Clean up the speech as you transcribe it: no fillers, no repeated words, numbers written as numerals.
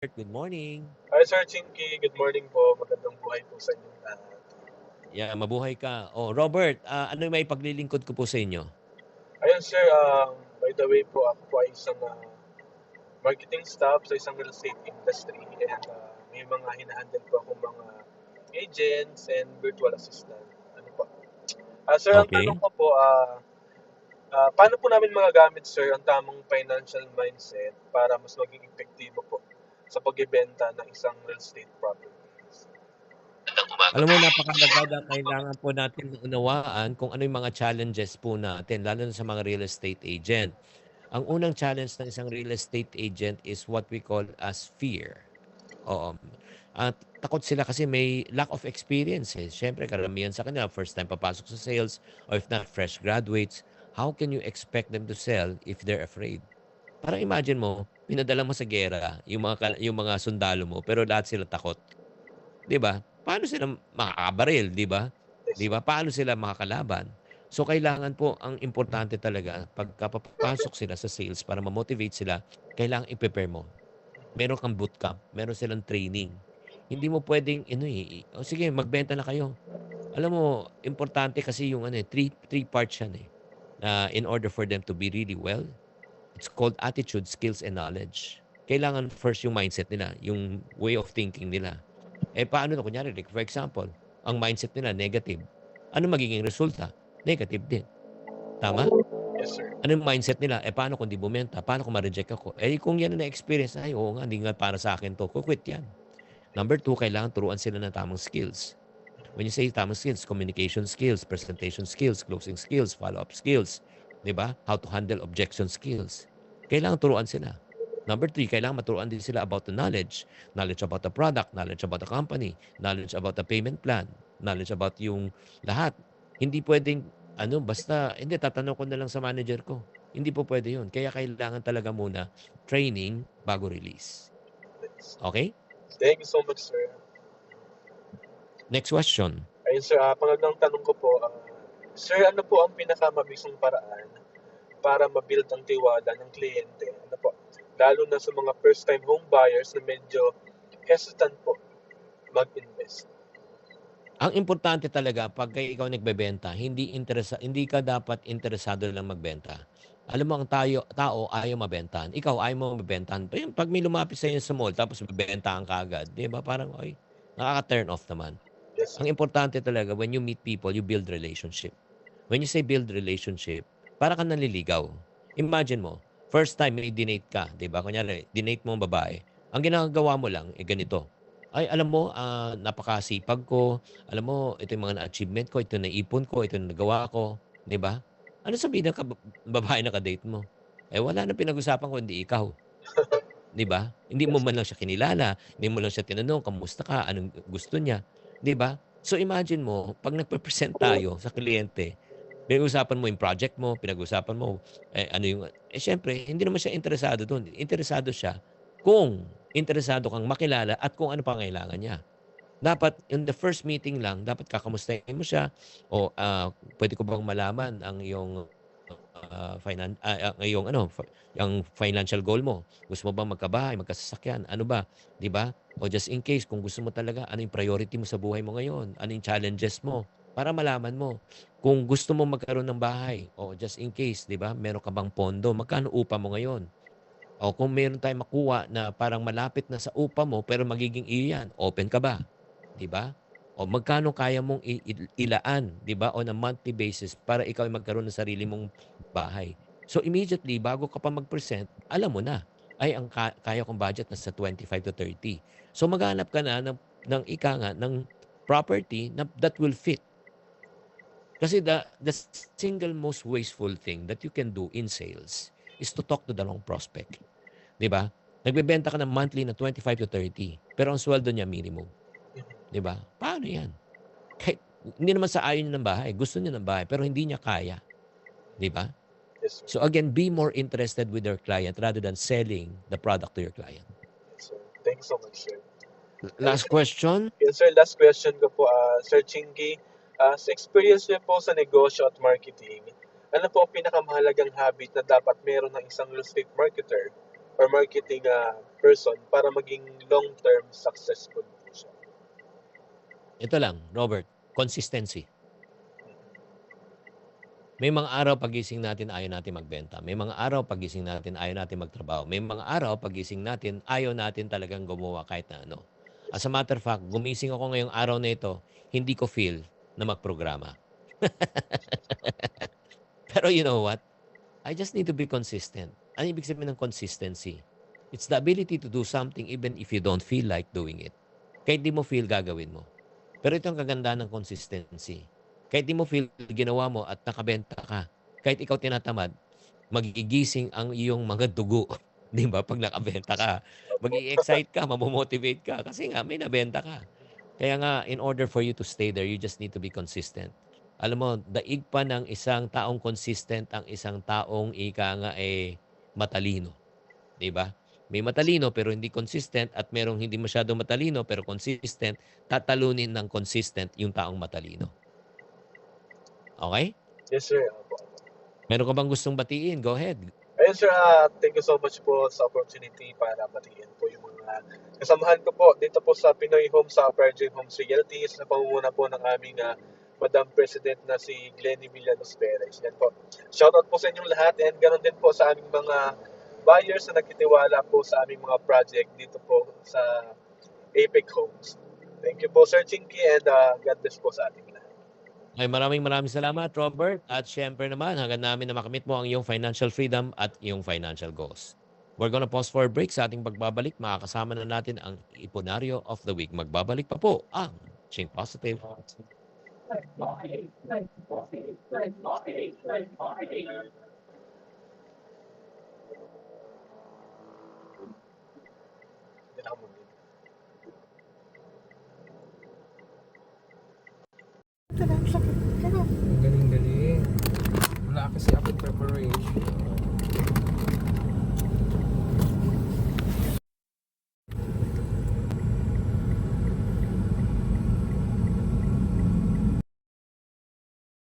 Good morning. Hi Sir Chinky, good morning po. Magandang buhay po sa inyong lahat. Yeah, mabuhay ka. Oh, Robert, ano yung may paglilingkod ko po sa inyo? Ayun sir, by the way po, ako po ay isang marketing staff sa isang real estate industry and may mga hinahandle po akong mga agents and virtual assistant. Ano po? Sir, ang tanong Okay. ko po, paano po namin magagamit sir ang tamang financial mindset para mas maging epektibo po sa pagbebenta ng isang real estate properties? Alam mo, napakahalaga na kailangan po natin maunawaan kung ano yung mga challenges po natin, lalo na sa mga real estate agent. Ang unang challenge ng isang real estate agent is what we call as fear. Oo. At takot sila kasi may lack of experience eh. Siyempre, karamihan sa kanila, first time papasok sa sales, or if not, fresh graduates. How can you expect them to sell if they're afraid? Parang imagine mo, pinadala mo sa giyera yung yung mga sundalo mo, pero lahat sila takot, 'di ba? Paano sila makakabaril, 'di ba? Yes 'Di sir. ba? Paano sila makakalaban? So kailangan po ang importante talaga pagka papasok sila sa sales para ma-motivate sila, kailangang i-prepare mo. Meron kang bootcamp, meron silang training. Hindi mo puwedeng ano, "O sige magbenta na kayo." Alam mo importante kasi yung ano, eh, three parts yan, eh, na in order for them to be really well. It's called attitude, skills, and knowledge. Kailangan first yung mindset nila, yung way of thinking nila. Eh, paano na kunyari like for example, ang mindset nila negative. Ano magiging resulta? Negative din, tama? Yes sir. Ano yung mindset nila? Eh, paano kung 'di bumenta? Paano kung ma-reject ako? Eh, kung yan ang na-experience, "Ay, oo nga, hindi nga para sa akin 'to." Ku-quit yan. Number two, kailangan turuan sila ng tamang skills. When you say tamang skills, communication skills, presentation skills, closing skills, follow-up skills, 'di ba? How to handle objection skills. Kailangan turuan sila. Number three, kailangan maturuan din sila about the knowledge. Knowledge about the product, knowledge about the company, knowledge about the payment plan, knowledge about yung lahat. Hindi pwedeng ano, basta, hindi, tatanong ko na lang sa manager ko. Hindi po pwede yun. Kaya kailangan talaga muna training bago release. Yes. Okay? Thank you so much sir. Next question. Ayun sir, pangalawang tanong ko po, sir, ano po ang pinakamabisang paraan para ma-build ang tiwala ng kliyente? Ano po? Lalo na sa mga first-time home buyers na medyo hesitant po mag-invest. Ang importante talaga pagka ikaw nagbebenta, hindi ka dapat interesado lang magbenta. Alam mo ang tao ayaw mabentahan. Ikaw ayaw mo mabentahan. Pa yun, 'pag may lumapit sa'yo sa mall tapos bebentahan ka agad, 'di ba parang, ay, nakaka-turn off naman. Yes sir. Ang importante talaga when you meet people, you build relationship. When you say build relationship, para kang nanliligaw. Imagine mo, first time may dinate ka, 'di ba? Kunyari, dinate mo ang babae. Ang ginagawa mo lang, eh, ganito. Ay, alam mo, napakasipag ko. Alam mo, ito yung mga na-achievement ko, ito na naipon ko, ito na nagawa ko, 'di ba? Ano sabihin ng babae na ka-date mo? Eh, wala nang pinag-usapan kundi ikaw, 'di ba? Hindi mo Yes sir. man lang siya kinilala, hindi mo lang siya tinanong, "Kamusta ka? Anong gusto niya?" 'Di ba? So, imagine mo 'pag nagpe-present tayo sa kliyente, pinag-uusapan mo yung project mo, pinag-uusapan mo, eh, ano yung siyempre hindi naman siya interesado dun. Interesado siya kung interesado kang makilala at kung ano pangangailangan niya. Dapat in the first meeting lang, dapat kakamustahin mo siya o, "Puwede ko bang malaman ang iyong, ang iyong ano, ang financial goal mo? Gusto mo bang magkabahay, magkasasakyan, ano ba?" 'Di ba? O just in case kung gusto mo talaga, ano yung priority mo sa buhay mo ngayon? Ano yung challenges mo? Para malaman mo. Kung gusto mo magkaroon ng bahay, o just in case, 'di ba, meron ka bang pondo, magkano upa mo ngayon? O kung meron tayong makuha na parang malapit na sa upa mo pero magiging iyo 'yan, open ka ba? 'Di ba? O magkano kaya mong ilaan, 'di ba, on a monthly basis para ikaw ay magkaroon ng sarili mong bahay. So immediately bago ka pa mag-present, alam mo na, ay ang kaya kong budget nasa 25 to 30. So maghahanap ka na ng ika nga ng property na that will fit. Kasi the single most wasteful thing that you can do in sales is to talk to the wrong prospect. 'Di ba? Nagbebenta ka ng monthly na 25 to 30 pero ang sweldo niya minimum, Mhm. 'di ba? Paano 'yan? Kahit hindi naman sa ayaw niya ng bahay, gusto niya ng bahay pero hindi niya kaya, 'di ba? Yes sir. So again, be more interested with your client rather than selling the product to your client. Yes sir. Thank you so much sir. Ayun Last sir, question? yun sir, last question ko po, Sir Chingy. Sa experience niyo po sa negosyo at marketing, ano po ang pinakamahalagang habit na dapat meron ng isang real estate marketer or marketing person para maging long-term successful po siya. Ito lang, Robert, consistency. May mga araw pagising natin ayaw natin magbenta. May mga araw pagising natin ayaw natin magtrabaho. May mga araw pagising natin ayaw natin talagang gumawa kahit na ano. As a matter of fact, gumising ako ngayong araw na ito, hindi ko feel na magprograma. Pero you know what? I just need to be consistent. Ano ibig sabihin ng consistency? It's the ability to do something even if you don't feel like doing it. Kahit di mo feel, gagawin mo. Pero ito ang kagandahan ng consistency. Kahit di mo feel, ginawa mo at nakabenta ka. Kahit ikaw tinatamad, magigising ang iyong mga dugo. Di ba? Pag nakabenta ka, mag-i-excite ka, mamomotivate ka. Kasi nga, may nabenta ka. Kaya nga, in order for you to stay there, you just need to be consistent. Alam mo, daig pa ng isang taong consistent ang isang taong ika nga matalino. Di ba? May matalino pero hindi consistent at merong hindi masyadong matalino pero consistent, tatalunin ng consistent yung taong matalino. Okay? Yes, sir. Opo. Meron ka bang gustong batiin? Go ahead. Ayun, sir. Thank you so much po sa opportunity para batiin po yung mga kasamahan ko po dito po sa Pinoy Home sa Virgin Homes Realty sa pamumuno po ng aming Madam President na si Glenny Villanos Perez. Yan po. Shoutout po sa inyong lahat and ganoon din po sa aming mga buyers na nagtitiwala po sa aming mga project dito po sa Apex Homes. Thank you po, Sir Chinky, and God bless po sa ating lahat. Ay, maraming salamat, Robert. At syempre naman, hanggang namin na makamit mo ang iyong financial freedom at iyong financial goals. We're gonna pause for a break. Sa ating pagbabalik, makakasama na natin ang Iponaryo of the Week. Magbabalik pa po ang Ching Positive. Hindi na ako mag- Galing-galing. Wala kasi ako preparation.